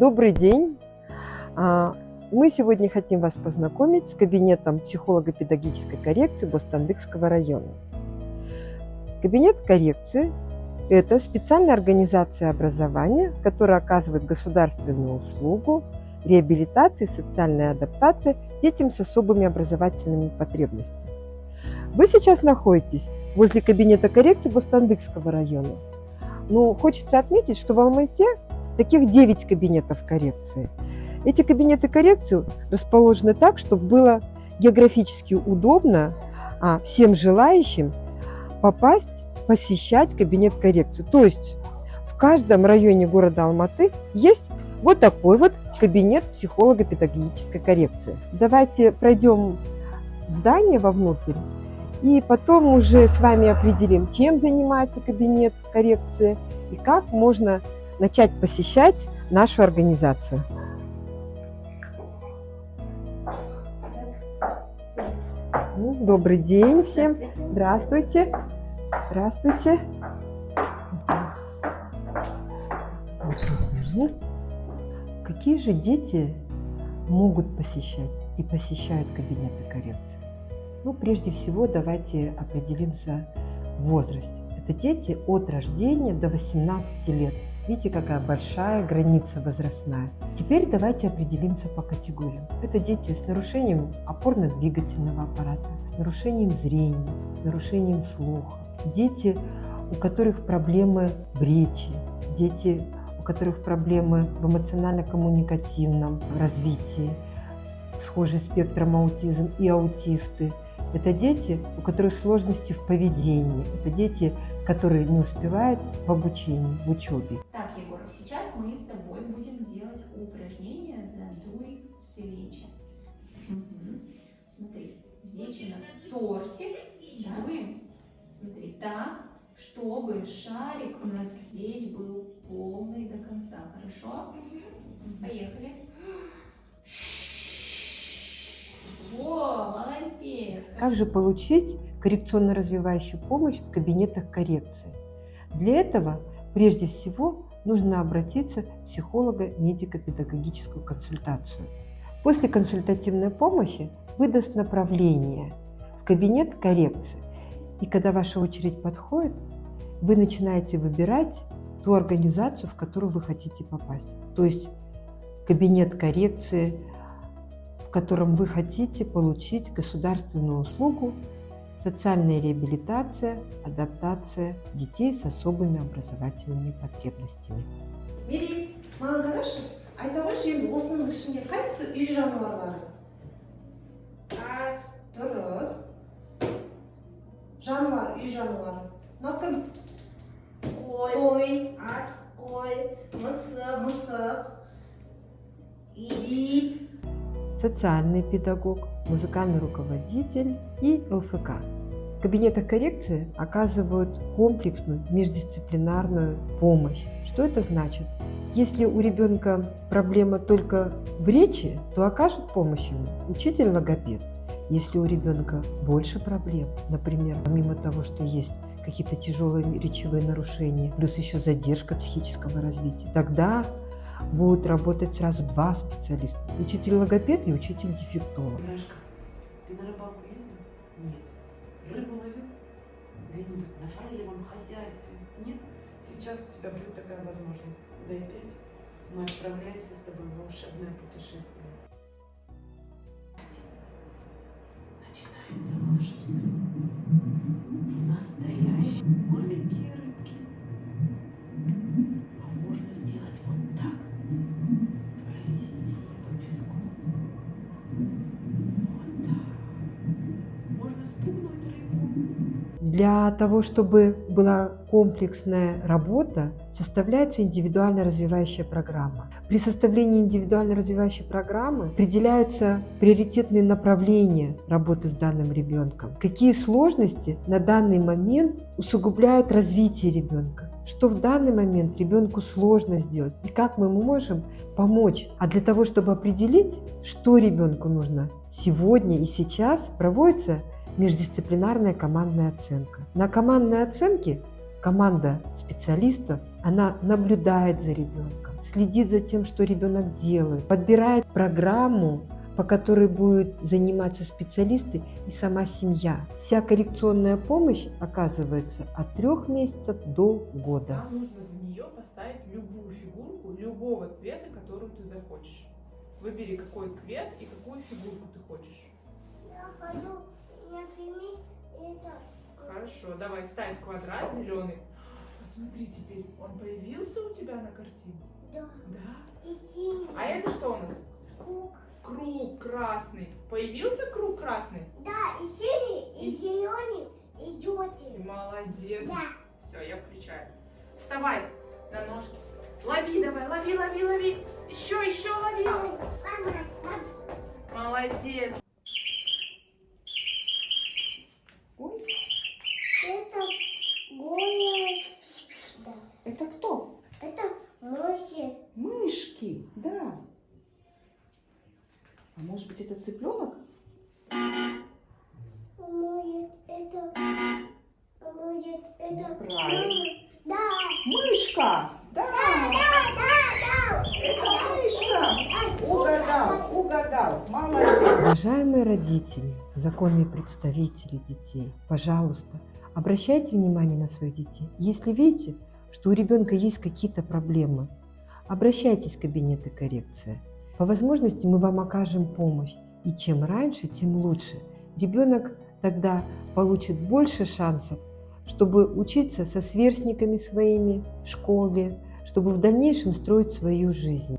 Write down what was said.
Добрый день! Мы сегодня хотим вас познакомить с кабинетом психолого-педагогической коррекции Бостандыкского района. Кабинет коррекции – это специальная организация образования, которая оказывает государственную услугу реабилитации и социальной адаптации детям с особыми образовательными потребностями. Вы сейчас находитесь возле кабинета коррекции Бостандыкского района. Но хочется отметить, что в Алмате таких 9 кабинетов коррекции. Эти кабинеты коррекции расположены так, чтобы было географически удобно всем желающим попасть, посещать кабинет коррекции. То есть в каждом районе города Алматы есть вот такой вот кабинет психолого-педагогической коррекции. Давайте пройдем в здание вовнутрь и потом уже с вами определим, чем занимается кабинет коррекции и как можно начать посещать нашу организацию. Добрый день всем. Здравствуйте. Здравствуйте. Какие же дети могут посещать и посещают кабинеты коррекции? Прежде всего, давайте определимся в возрасте. Это дети от рождения до 18 лет. Видите, какая большая граница возрастная. Теперь давайте определимся по категориям. Это дети с нарушением опорно-двигательного аппарата, с нарушением зрения, с нарушением слуха. Дети, у которых проблемы в речи, дети, у которых проблемы в эмоционально-коммуникативном развитии, схожий спектром аутизм и аутисты. Это дети, у которых сложности в поведении. Это дети, которые не успевают в обучении, в учебе. Так, Егор, сейчас мы с тобой будем делать упражнение «Задуй свечи». Смотри, здесь у нас тортик. Дуем. Смотри, так, чтобы шарик у нас здесь был полный до конца. Хорошо? Поехали. Во, молодец! Как же получить коррекционно-развивающую помощь в кабинетах коррекции? Для этого, прежде всего, нужно обратиться в психолого-медико-педагогическую консультацию. После консультативной помощи выдаст направление в кабинет коррекции. И когда ваша очередь подходит, вы начинаете выбирать ту организацию, в которую вы хотите попасть. То есть кабинет коррекции, в котором вы хотите получить государственную услугу социальная реабилитация, адаптация детей с особыми образовательными потребностями. Мери, маған қарашы, айта қойшы енді осының ішінде қайсысы үй жануарлары? Ат. Дұрыс. Жануар, үй жануары. Мынау кім? Қой. Ат, қой. Мысық. Ит. Социальный педагог, музыкальный руководитель и ЛФК. В кабинетах коррекции оказывают комплексную междисциплинарную помощь. Что это значит? Если у ребенка проблема только в речи, то окажет помощь ему учитель-логопед. Если у ребенка больше проблем, например, помимо того, что есть какие-то тяжелые речевые нарушения, плюс еще задержка психического развития, тогда будут работать сразу 2 специалиста. Учитель-логопед и учитель-дефектолог. Ирашка, ты на рыбалку ездил? Нет. Рыбу ловил? Где-нибудь на форелевом хозяйстве? Нет? Сейчас у тебя будет такая возможность. Да и 5. Мы отправляемся с тобой в волшебное путешествие. Начинается волшебство. Настоящие маленькие рыбки. А можно сделать вот так. Провести по песку. Вот так. Можно спугнуть рыбку. Для того, чтобы была комплексная работа, составляется индивидуально развивающая программа. При составлении индивидуально развивающей программы определяются приоритетные направления работы с данным ребенком. Какие сложности на данный момент усугубляют развитие ребенка? Что в данный момент ребенку сложно сделать и как мы можем помочь. А для того, чтобы определить, что ребенку нужно сегодня и сейчас, проводится междисциплинарная командная оценка. На командной оценке команда специалистов, она наблюдает за ребенком, следит за тем, что ребенок делает, подбирает программу, по которой будут заниматься специалисты и сама семья. Вся коррекционная помощь оказывается от 3 месяцев до года. Нам нужно в нее поставить любую фигурку любого цвета, которую ты захочешь. Выбери, какой цвет и какую фигурку ты хочешь. Я хочу, например, это. Хорошо, давай ставь квадрат зеленый. Посмотри теперь, он появился у тебя на картине? Да. Да. И синий. А это что у нас? Круг. Круг красный. Появился круг красный? Да, и синий, и зеленый, и желтый. Молодец. Да. Все, я включаю. Вставай на ножки. Лови давай, лови, лови, лови. Еще лови. Мама, Молодец. Ой, это голос. Да. это кто? Это мыши. Мышки, да. А может быть, это цыпленок? Может, это. Может, это. Неправильно. Да. Мышка! Да! Да. Это мышка! Угадал, молодец! Уважаемые родители, законные представители детей, пожалуйста, обращайте внимание на своих детей. Если видите, что у ребенка есть какие-то проблемы, обращайтесь в кабинеты коррекции. По возможности мы вам окажем помощь. И чем раньше, тем лучше. Ребенок тогда получит больше шансов, чтобы учиться со сверстниками своими в школе, чтобы в дальнейшем строить свою жизнь.